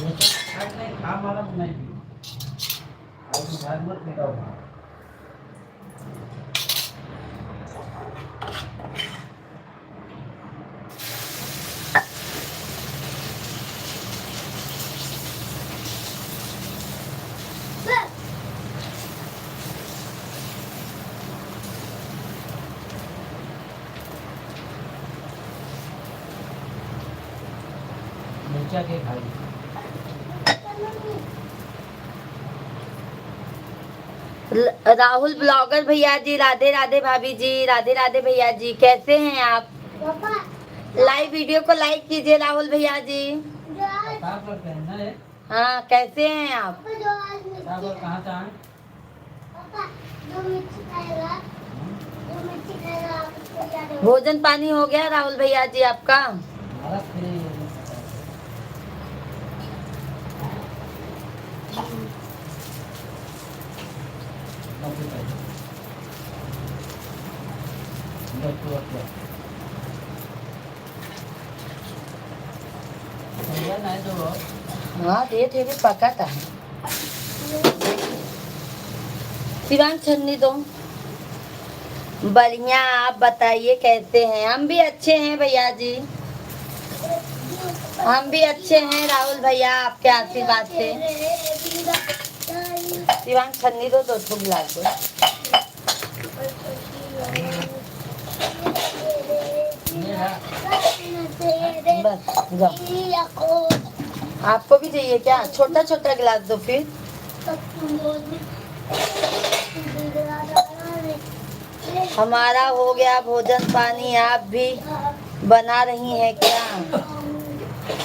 ये खाट नहीं खा मालूम नहीं भी। आज भाग मत निकाल। मिर्चा के खाई। राहुल ब्लॉगर भैया जी राधे राधे, भाभी जी राधे राधे, भैया जी कैसे हैं आप? पापा लाइव वीडियो को लाइक कीजिए राहुल भैया जी। जो आज कहाँ पर पहनना है? हाँ कैसे हैं आप? पापा जो आज कहाँ मिर्ची पर कहाँ से आए? पापा जो मिर्ची खाया भोजन पानी हो गया राहुल भैया जी आपका? हमारा फिर हाँ दे थे भी पका था। शिवांग छन्नी दो। बढ़िया, आप बताइए कैसे हैं? हम भी अच्छे हैं भैया जी, हम भी अच्छे हैं राहुल भैया, आपके आशीर्वाद से। शिवांग छन्नी दो, 2 गिलास दो। बस जाओ। आपको भी चाहिए क्या? छोटा छोटा गिलास दो फिर। हमारा हो गया भोजन पानी, आप भी बना रही हैं क्या?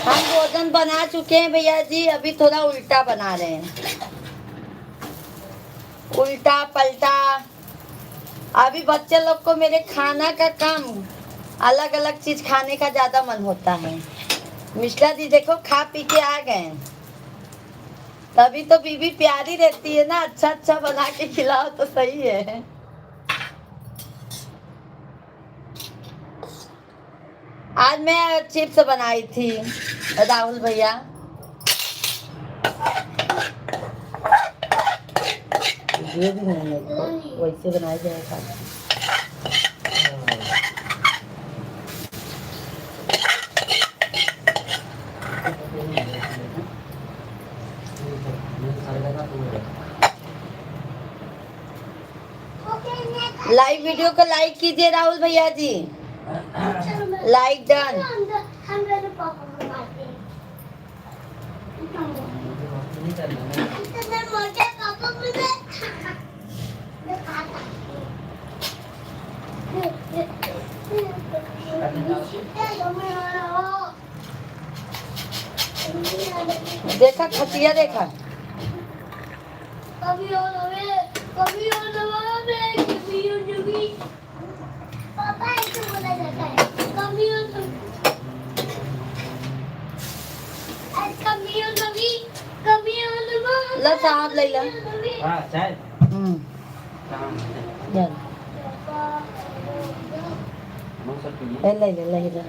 हम भोजन बना चुके हैं भैया जी, अभी थोड़ा उल्टा बना रहे हैं, उल्टा पलटा। अभी बच्चे लोग को मेरे खाना का काम, अलग अलग चीज खाने का ज्यादा मन होता है। मिश्रा जी देखो खा पी के आ गए, तभी तो बीबी प्यारी रहती है ना, अच्छा अच्छा बना के खिलाओ तो सही है। आज मैं चिप्स बनाई थी राहुल भैया। ये भी नहीं है तो वैसे बनाया जाएगा। लाइव वीडियो को लाइक कीजिए राहुल भैया जी, लाइक डन। देखा खटिया देखा। कभी और पापा ऐसे बोला जाता है, कभी और ला साहब ले ला। हाँ चाय ले ले ले ले।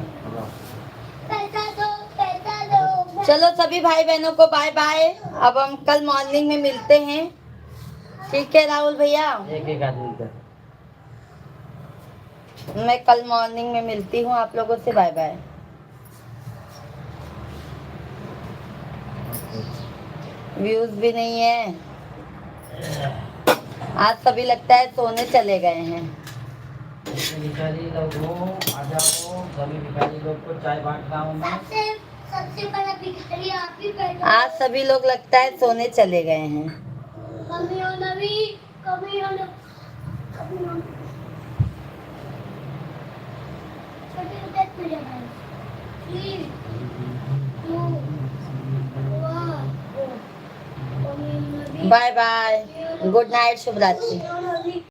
चलो सभी भाई बहनों को बाय बाय, अब हम कल मॉर्निंग में मिलते हैं, ठीक है राहुल भैया? एक एक आदमी का मैं कल मॉर्निंग में मिलती हूँ आप लोगों से, बाय बाय। व्यूज भी नहीं है आज, सभी लगता है सोने चले गए हैं। भिखारी लोग हो, आ जाओ, सभी भिखारी लोग को चाय बांट रहा हूँ मैं। सबसे बड़ा भिखारी आप ही बैठो। आज सभी लोग लगता है सोने चले गए हैं। कभी हो नवी, कभी हो बाय बाय, गुड नाइट, शुभ रात्रि।